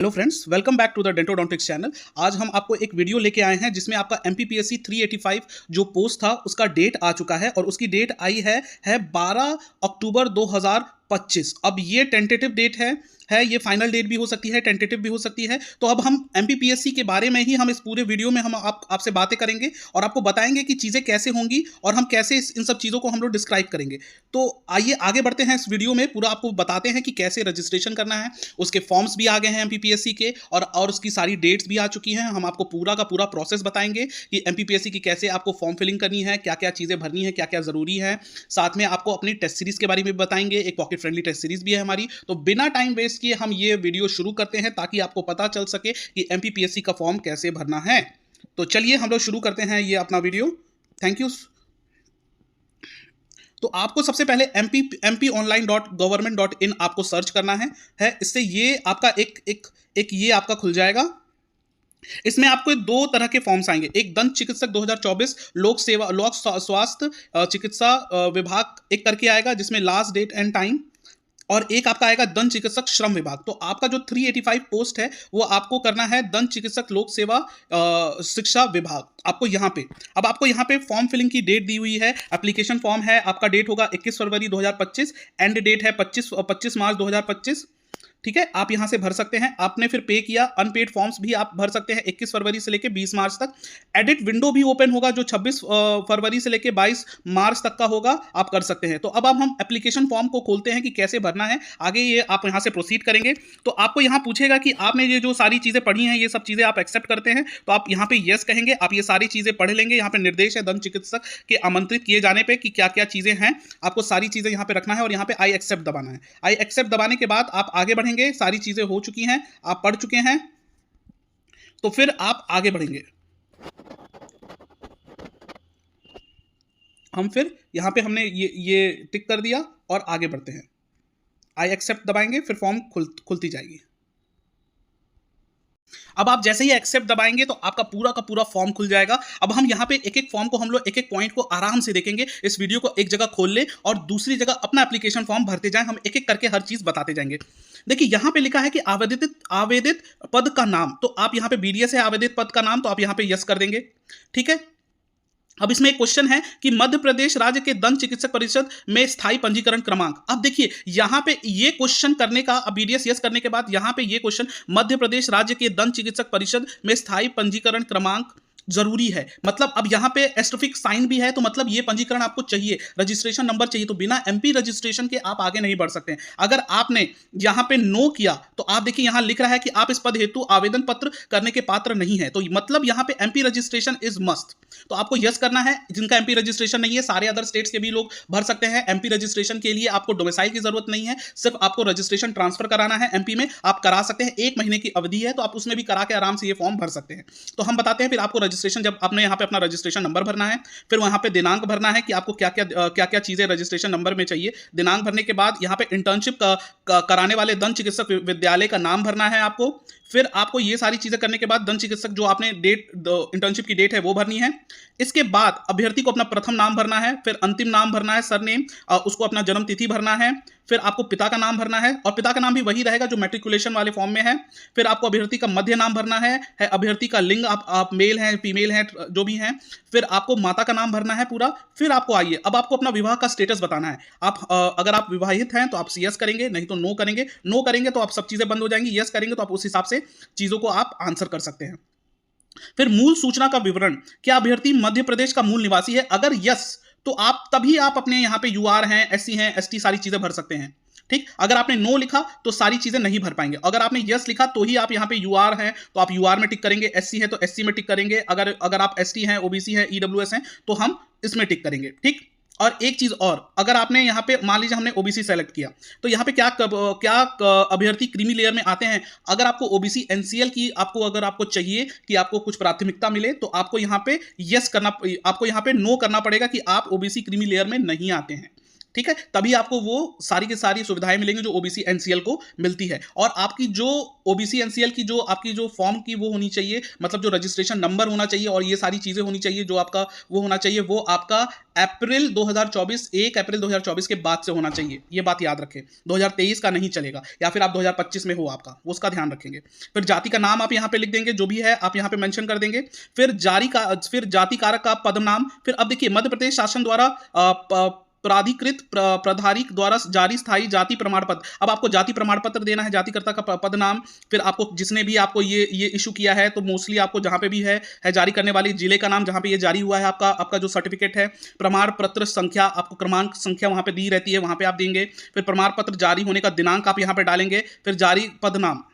Hello friends, welcome back to the Dentodontics channel. आज हम आपको एक वीडियो लेके आए हैं जिसमें आपका एमपीपीएससी 385 जो पोस्ट था उसका डेट आ चुका है और उसकी डेट आई है 12 अक्टूबर 2025। अब ये टेंटेटिव डेट है ये फाइनल डेट भी हो सकती है, टेंटेटिव भी हो सकती है। तो अब हम एमपीपीएससी के बारे में ही हम इस पूरे वीडियो में हम आपसे बातें करेंगे और आपको बताएंगे कि चीज़ें कैसे होंगी और हम कैसे इन सब चीज़ों को हम लोग डिस्क्राइब करेंगे। तो आइए आगे बढ़ते हैं इस वीडियो में, पूरा आपको बताते हैं कि कैसे रजिस्ट्रेशन करना है। उसके फॉर्म्स भी आ गए हैं एमपीपीएससी के और उसकी सारी डेट्स भी आ चुकी हैं। हम आपको पूरा का पूरा प्रोसेस बताएंगे कि एमपीपीएससी की कैसे आपको फॉर्म फिलिंग करनी है, क्या क्या चीज़ें भरनी है, क्या क्या ज़रूरी है। साथ में आपको अपनी टेस्ट सीरीज़ के बारे में भी बताएंगे। एक पॉकेट फ्रेंडली टेस्ट सीरीज़ भी है हमारी। तो बिना टाइम वेस्ट किए हम ये वीडियो शुरू करते हैं ताकि आपको पता चल सके कि एमपीपीएससी का फॉर्म कैसे भरना है। तो चलिए हम लोग शुरू करते हैं ये अपना वीडियो। Thank you. तो आपको सबसे पहले mponline.government.in आपको सर्च करना है। इससे ये आपका एक ये आपका खुल जाएगा। इसमें आपको दो तरह के फॉर्म्स आएंगे। एक दंत चिकित्सक 2024 लोक स्वास्थ्य चिकित्सा विभाग एक करके आएगा जिसमें लास्ट डेट एंड टाइम, और एक आपका आएगा दंत चिकित्सक श्रम विभाग। तो आपका जो 385 पोस्ट है वो आपको करना है दंत चिकित्सक लोक सेवा शिक्षा विभाग। आपको यहाँ पे अब आपको यहाँ पे फॉर्म फिलिंग की डेट दी हुई है। एप्लीकेशन फॉर्म है, आपका डेट होगा 21 फरवरी 2025, एंड डेट है 25 मार्च 2025। ठीक है, आप यहां से भर सकते हैं। आपने फिर पे किया, अनपेड फॉर्म्स भी आप भर सकते हैं 21 फरवरी से लेकर 20 मार्च तक। एडिट विंडो भी ओपन होगा जो 26 फरवरी से लेकर 22 मार्च तक का होगा, आप कर सकते हैं। तो अब हम एप्लीकेशन फॉर्म को खोलते हैं कि कैसे भरना है। आगे ये आप यहां से प्रोसीड करेंगे तो आपको यहां पूछेगा कि आपने ये जो सारी चीजें पढ़ी हैं ये सब चीजें आप एक्सेप्ट करते हैं, तो आप यहां पे यस कहेंगे। आप ये सारी चीजें पढ़ लेंगे। यहाँ पे निर्देश है दंत चिकित्सक के आमंत्रित किए जाने पर कि क्या क्या चीजें हैं, आपको सारी चीजें यहाँ पे रखना है और यहाँ पे आई एक्सेप्ट दबाना है। आई एक्सेप्ट दबाने के बाद आप आगे बढ़ेंगे। सारी चीजें हो चुकी हैं, आप पढ़ चुके हैं, तो फिर आप आगे बढ़ेंगे। हम फिर यहां पे हमने ये टिक कर दिया और आगे बढ़ते हैं। आई एक्सेप्ट दबाएंगे, फिर फॉर्म खुलती जाएगी। अब आप जैसे ही एक्सेप्ट दबाएंगे तो आपका पूरा का पूरा फॉर्म खुल जाएगा। अब हम यहाँ पे एक एक फॉर्म को हम लोग एक एक पॉइंट को आराम से देखेंगे। इस वीडियो को एक जगह खोल ले और दूसरी जगह अपना एप्लीकेशन फॉर्म भरते जाएं। हम एक एक करके हर चीज बताते जाएंगे। देखिए यहाँ पे लिखा है कि आवेदित पद का नाम, तो आप यहाँ पे बीडीएस है आवेदित पद का नाम, तो आप यहाँ पे यस कर देंगे। ठीक है। अब इसमें एक क्वेश्चन है कि मध्य प्रदेश राज्य के दंत चिकित्सक परिषद में स्थायी पंजीकरण क्रमांक। अब देखिए यहां पे ये क्वेश्चन करने का, अब बीडीएस यस करने के बाद यहां पे ये क्वेश्चन मध्य प्रदेश राज्य के दंत चिकित्सक परिषद में स्थायी पंजीकरण क्रमांक जरूरी है। मतलब अब यहां पे एस्ट्रोफिक साइन भी है, तो मतलब ये पंजीकरण आपको चाहिए, रजिस्ट्रेशन नंबर चाहिए। तो बिना एमपी रजिस्ट्रेशन के आप आगे नहीं बढ़ सकते। अगर आपने यहां पे नो किया तो आप देखिए यहां लिख रहा है कि आप इस पद हेतु आवेदन पत्र करने के पात्र नहीं है, तो मतलब यहां पे एमपी रजिस्ट्रेशन इज मस्ट। तो आपको यस करना है। जिनका एमपी रजिस्ट्रेशन नहीं है, सारे अदर स्टेट्स के भी लोग भर सकते हैं। एमपी रजिस्ट्रेशन के लिए आपको डोमिसाइल की जरूरत नहीं है, सिर्फ आपको रजिस्ट्रेशन ट्रांसफर कराना है। एमपी में आप करा सकते हैं, 1 महीने की अवधि है, तो आप उसमें भी करा के आराम से ये फॉर्म भर सकते हैं। तो हम बताते हैं फिर आपको रजिस्ट्रेशन, जब आपने यहाँ पे अपना रजिस्ट्रेशन नंबर भरना है, फिर वहां पे दिनांक भरना है कि आपको क्या क्या चीजें रजिस्ट्रेशन नंबर में चाहिए। दिनांक भरने के बाद यहाँ पे इंटर्नशिप कराने वाले दंत चिकित्सक विद्यालय का नाम भरना है आपको। फिर आपको ये सारी चीजें करने के बाद दंत चिकित्सक जो आपने इंटर्नशिप की डेट है वो भरनी है। इसके बाद अभ्यर्थी को अपना प्रथम नाम भरना है, फिर अंतिम नाम भरना है, सरनेम, उसको अपना जन्म तिथि भरना है। फिर आपको पिता का नाम भरना है और पिता का नाम भी वही रहेगा जो मैट्रिकुलेशन वाले फॉर्म में है। फिर आपको अभ्यर्थी का मध्य नाम भरना है अभ्यर्थी का लिंग, आप मेल हैं फीमेल हैं जो भी हैं। फिर आपको माता का नाम भरना है पूरा। फिर आपको आइए, अब आपको अपना विवाह का स्टेटस बताना है। आप अगर आप विवाहित हैं तो आप यस करेंगे, नहीं तो नो करेंगे। नो करेंगे तो आप सब चीजें बंद हो जाएंगी, यस करेंगे तो आप उस हिसाब से चीजों को आप आंसर कर सकते हैं। फिर मूल सूचना का विवरण, क्या अभ्यर्थी मध्य प्रदेश का मूल निवासी है? अगर यस तो आप तभी आप अपने यहाँ पे यूआर हैं, एससी हैं, एसटी सारी चीजें भर सकते हैं। ठीक, अगर आपने नो लिखा तो सारी चीजें नहीं भर पाएंगे। अगर आपने यस लिखा तो ही आप यहाँ पे यूआर हैं तो आप यूआर में टिक करेंगे, एससी है तो एससी में टिक करेंगे, अगर आप एसटी हैं, ओबीसी हैं, ईडब्ल्यूएस हैं तो हम इसमें टिक करेंगे। ठीक। और एक चीज और, अगर आपने यहाँ पे मान लीजिए हमने ओबीसी सेलेक्ट किया तो यहाँ पे क्या अभ्यर्थी क्रीमी लेयर में आते हैं। अगर आपको ओबीसी एनसीएल की अगर आपको चाहिए कि आपको कुछ प्राथमिकता मिले तो आपको यहाँ पे यस करना, आपको यहाँ पे नो करना पड़ेगा कि आप ओबीसी क्रीमी लेयर में नहीं आते हैं। ठीक है, तभी आपको वो सारी की सारी सुविधाएं मिलेंगी जो ओबीसी एनसीएल को मिलती है। और आपकी जो ओबीसी एनसीएल की जो आपकी जो फॉर्म की वो होनी चाहिए, मतलब जो रजिस्ट्रेशन नंबर होना चाहिए और ये सारी चीजें होनी चाहिए, जो आपका वो होना चाहिए, वो आपका अप्रैल 2024 1 अप्रैल 2024 के बाद से होना चाहिए। ये बात याद रखें, 2023 का नहीं चलेगा, या फिर आप 2025 में हो आपका, उसका ध्यान रखेंगे। फिर जाति का नाम आप यहाँ पे लिख देंगे, जो भी है आप यहाँ पे मेंशन कर देंगे। फिर जाति कारक का पद नाम। फिर अब देखिए, मध्य प्रदेश शासन द्वारा प्राधिकृत प्रधारिक द्वारा जारी स्थायी जाति प्रमाण पत्र। अब आपको जाति प्रमाण पत्र देना है, जातिकर्ता का पद नाम। फिर आपको जिसने भी आपको ये इशू किया है, तो मोस्टली आपको जहां पे भी है जारी करने वाली जिले का नाम, जहां पे ये जारी हुआ है आपका जो सर्टिफिकेट है। प्रमाण पत्र संख्या, आपको क्रमांक संख्या वहां पे दी रहती है, वहां पे आप देंगे। फिर प्रमाण पत्र जारी होने का दिनांक आप यहाँ पे डालेंगे। फिर जारी पद नाम,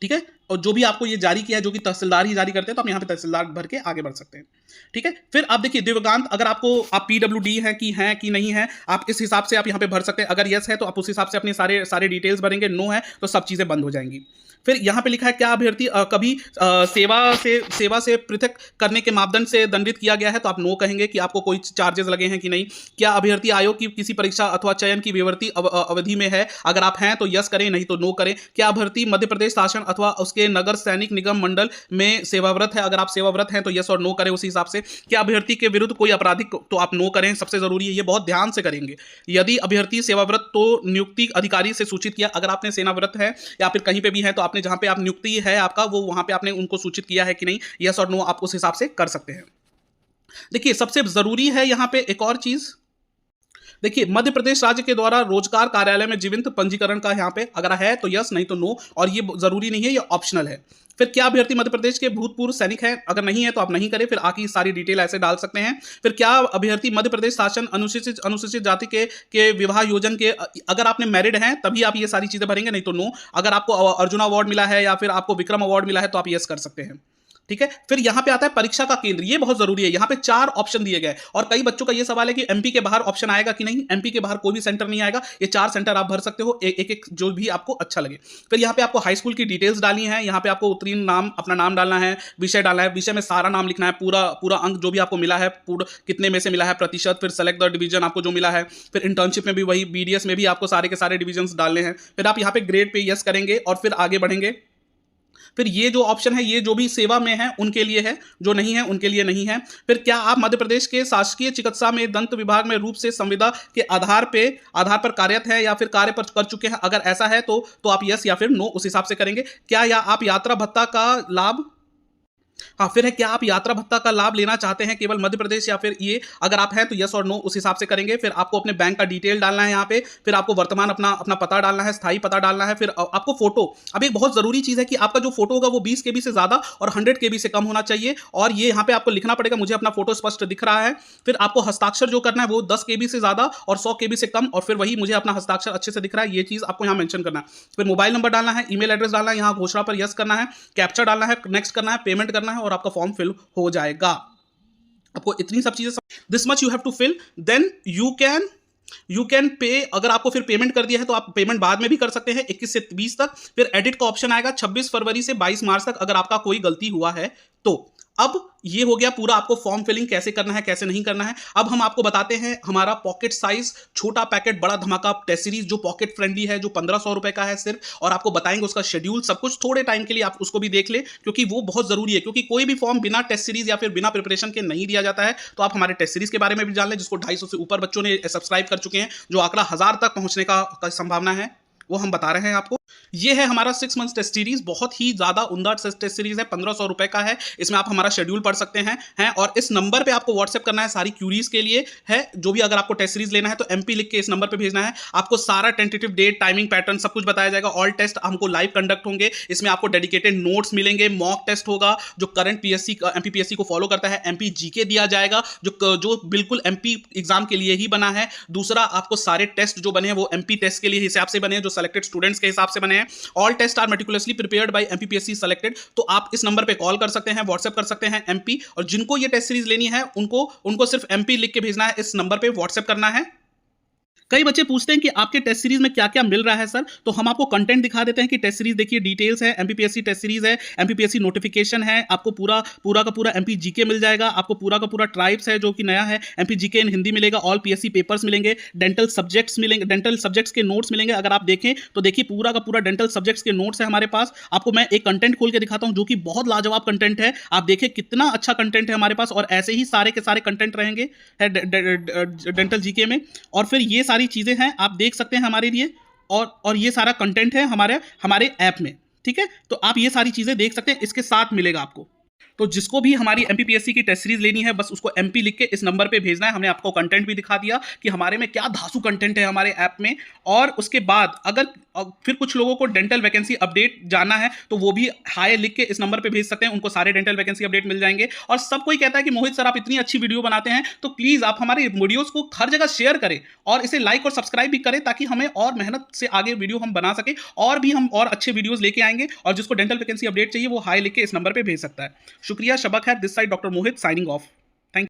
ठीक है। और जो भी आपको ये जारी किया है, जो कि तहसीलदार ही जारी करते हैं, तो आप यहाँ पे तहसीलदार भर के आगे बढ़ सकते हैं, ठीक है। फिर आप देखिए दिव्यांग, अगर आप पीडब्ल्यूडी है कि नहीं है, आप इस हिसाब से आप यहाँ पे भर सकते हैं। अगर यस है तो आप उस हिसाब से अपने सारे डिटेल्स भरेंगे, नो है तो सब चीजें बंद हो जाएंगी। फिर यहाँ पे लिखा है, क्या अभ्यर्थी कभी सेवा से पृथक करने के मापदंड से दंडित किया गया है, तो आप नो कहेंगे कि आपको कोई चार्जेस लगे हैं कि नहीं। क्या अभ्यर्थी आयोग की किसी परीक्षा अथवा चयन की विवर्ती अवधि में है, अगर आप हैं तो यस करें, नहीं तो नो करें। क्या अभ्यर्थी मध्य प्रदेश शासन अथवा उसके नगर सैनिक निगम मंडल में सेवाव्रत है, अगर आप सेवाव्रत हैं तो यस और नो करें उसी हिसाब से। क्या अभ्यर्थी के विरुद्ध कोई आपराधिक, तो आप नो करें, सबसे जरूरी है, ये बहुत ध्यान से करेंगे। यदि अभ्यर्थी सेवाव्रत तो नियुक्ति अधिकारी से सूचित किया, अगर आपने सेनाव्रत है या फिर कहीं पे भी है, तो आपने जहां पे आप नियुक्ति है आपका, वो वहां पे आपने उनको सूचित किया है कि नहीं, यस और नो आप उस हिसाब से कर सकते हैं। देखिए सबसे जरूरी है यहां पे एक और चीज, देखिए मध्य प्रदेश राज्य के द्वारा रोजगार कार्यालय में जीवंत पंजीकरण का यहाँ पे अगर है तो यस, नहीं तो नो, और ये जरूरी नहीं है, ये ऑप्शनल है। फिर क्या अभ्यर्थी मध्य प्रदेश के भूतपूर्व सैनिक है, अगर नहीं है तो आप नहीं करें, फिर आकी सारी डिटेल ऐसे डाल सकते हैं। फिर क्या अभ्यर्थी मध्य प्रदेश शासन अनुसूचित जाति के विवाह योजना के, अगर आपने मैरिड हैं तभी आप ये सारी चीजें भरेंगे, नहीं तो नो। अगर आपको अर्जुन अवार्ड मिला है या फिर आपको विक्रम अवार्ड मिला है तो आप यस कर सकते हैं, ठीक है। फिर यहां पे आता है परीक्षा का केंद्र, ये बहुत जरूरी है। यहां पे 4 ऑप्शन दिए गए, और कई बच्चों का ये सवाल है कि एमपी के बाहर ऑप्शन आएगा कि नहीं। एमपी के बाहर कोई भी सेंटर नहीं आएगा, ये 4 सेंटर आप भर सकते हो, एक जो भी आपको अच्छा लगे। फिर यहाँ पे आपको हाई स्कूल की डिटेल्स डालनी है, यहाँ पे आपको उत्तीर्ण नाम, अपना नाम डालना है, विषय डालना है, विषय में सारा नाम लिखना है, पूरा अंक जो भी आपको मिला है, पूरा कितने में से मिला है प्रतिशत। फिर सेलेक्ट द डिवीजन आपको जो मिला है। फिर इंटर्नशिप में भी वही, बीडीएस में भी आपको सारे के सारे डिविजन डालने हैं। फिर आप यहाँ पे ग्रेड पे यस करेंगे और फिर आगे बढ़ेंगे। फिर ये जो ऑप्शन है, ये जो भी सेवा में है उनके लिए है, जो नहीं है उनके लिए नहीं है। फिर क्या आप मध्य प्रदेश के शासकीय चिकित्सा में दंत विभाग में रूप से संविदा के आधार पर कार्यरत है या फिर कार्य पर कर चुके हैं, अगर ऐसा है तो आप यस या फिर नो उस हिसाब से करेंगे। क्या या आप यात्रा भत्ता का लाभ, हाँ फिर है, क्या आप यात्रा भत्ता का लाभ लेना चाहते हैं केवल मध्य प्रदेश या फिर ये, अगर आप हैं तो यस और नो उस हिसाब से करेंगे। फिर आपको अपने बैंक का डिटेल डालना है यहाँ पे। फिर आपको वर्तमान अपना पता डालना है, स्थायी पता डालना है। फिर आपको फोटो, अब एक बहुत जरूरी चीज है कि आपका जो फोटो होगा वो 20 KB से ज्यादा और 100 KB से कम होना चाहिए, और ये यहाँ पे आपको लिखना पड़ेगा, मुझे अपना फोटो स्पष्ट दिख रहा है। फिर आपको हस्ताक्षर जो करना है वो 10 KB से ज्यादा और 100 KB से कम, और फिर वही मुझे अपना हस्ताक्षर अच्छे से दिख रहा है, ये चीज आपको यहाँ मेंशन करना है। फिर मोबाइल नंबर डालना है, ईमेल एड्रेस डालना है, यहाँ घोषणा पर यस करना है, कैप्चा डालना है, नेक्स्ट करना है, पेमेंट करना है, और आपका फॉर्म फिल हो जाएगा। आपको इतनी सब चीजें, this much you have to fill, then you can pay. अगर आपको फिर पेमेंट कर दिया है तो आप पेमेंट बाद में भी कर सकते हैं 21 से 20 तक। फिर एडिट का ऑप्शन आएगा 26 फरवरी से 22 मार्च तक, अगर आपका कोई गलती हुआ है तो। अब ये हो गया पूरा आपको फॉर्म फिलिंग कैसे करना है, कैसे नहीं करना है। अब हम आपको बताते हैं हमारा पॉकेट साइज छोटा पैकेट बड़ा धमाका टेस्ट सीरीज, जो पॉकेट फ्रेंडली है, जो 1500 रुपए का है सिर्फ, और आपको बताएंगे उसका शेड्यूल सब कुछ। थोड़े टाइम के लिए आप उसको भी देख ले, क्योंकि वो बहुत जरूरी है, क्योंकि कोई भी फॉर्म बिना टेस्ट सीरीज या फिर बिना प्रिपरेशन के नहीं दिया जाता है। तो आप हमारे टेस्ट सीरीज के बारे में भी जान लें, जिसको 250 से ऊपर बच्चों ने सब्सक्राइब कर चुके हैं, जो आंकड़ा 1000 तक पहुंचने का संभावना है, वो हम बता रहे हैं आपको। ये है हमारा 6 मंथ टेस्ट सीरीज, बहुत ही ज्यादा उम्दा टेस्ट सीरीज है, 1500 रुपए का है। इसमें आप हमारा शेड्यूल पढ़ सकते हैं और इस नंबर पे आपको व्हाट्सएप करना है सारी क्यूरीज के लिए है। जो भी अगर आपको टेस्ट सीरीज लेना है तो MP लिख के इस नंबर पे भेजना है। आपको सारा टेंटेटिव डेट, टाइमिंग, पैटर्न सब कुछ बताया जाएगा। ऑल टेस्ट हमको लाइव कंडक्ट होंगे, इसमें आपको डेडिकेटेड नोट्स मिलेंगे, मॉक टेस्ट होगा जो करंट PSC MPPSC को फॉलो करता है, MP GK दिया जाएगा जो बिल्कुल MP एग्जाम के लिए ही बना है। दूसरा, आपको सारे टेस्ट जो बने हैं वो MP टेस्ट के लिए हिसाब से बने हैं, जो सिलेक्टेड स्टूडेंट्स के हिसाब से बने हैं। All test are meticulously prepared by MPPSC selected. तो आप इस नंबर पे कॉल कर सकते हैं, व्हाट्सएप कर सकते हैं MP, और जिनको ये टेस्ट सीरीज लेनी है उनको सिर्फ MP लिख के भेजना है, इस नंबर पे व्हाट्सएप करना है। कई बच्चे पूछते हैं कि आपके टेस्ट सीरीज में क्या क्या मिल रहा है सर, तो हम आपको कंटेंट दिखा देते हैं कि टेस्ट सीरीज देखिए, डिटेल्स है, एमपीपीएससी टेस्ट सीरीज है, एमपीपीएससी नोटिफिकेशन है, आपको पूरा पूरा का पूरा एमपी जीके मिल जाएगा, आपको पूरा का पूरा ट्राइब्स है जो कि नया है, एमपी जीके इन हिंदी मिलेगा, ऑल पीएससी पेपर्स मिलेंगे, डेंटल सब्जेक्ट्स मिलेंगे, डेंटल सब्जेक्ट्स के नोट्स मिलेंगे। अगर आप देखें तो देखिए पूरा का पूरा डेंटल सब्जेक्ट्स के नोट्स है हमारे पास। आपको मैं एक कंटेंट खोल के दिखाता हूं जो कि बहुत लाजवाब कंटेंट है, आप देखिए कितना अच्छा कंटेंट है हमारे पास, और ऐसे ही सारे के सारे कंटेंट रहेंगे डेंटल जीके में। और फिर ये सारी चीजें हैं, आप देख सकते हैं हमारे लिए, और ये सारा कंटेंट है हमारे हमारे ऐप में, ठीक है। तो आप ये सारी चीजें देख सकते हैं, इसके साथ मिलेगा आपको। तो जिसको भी हमारी एमपीपीएससी की टेस्ट सीरीज लेनी है, बस उसको एमपी लिख के इस नंबर पे भेजना है। हमने आपको कंटेंट भी दिखा दिया कि हमारे में क्या धांसू कंटेंट है हमारे ऐप में। और उसके बाद अगर फिर कुछ लोगों को डेंटल वैकेंसी अपडेट जानना है तो वो भी हाय लिख के इस नंबर पे भेज सकते हैं, उनको सारे डेंटल वैकेंसी अपडेट मिल जाएंगे। और सब कोई कहता है कि मोहित सर आप इतनी अच्छी वीडियो बनाते हैं, तो प्लीज आप हमारे वीडियोस को हर जगह शेयर करें और इसे लाइक और सब्सक्राइब भी करें, ताकि हमें और मेहनत से आगे वीडियो हम बना सके, और भी हम और अच्छे वीडियोस लेके आएंगे। और जिसको डेंटल वैकेंसी अपडेट चाहिए वो हाय लिख के इस नंबर पे भेज सकता है। शुक्रिया। शबक है this side doctor Mohit signing off. Thank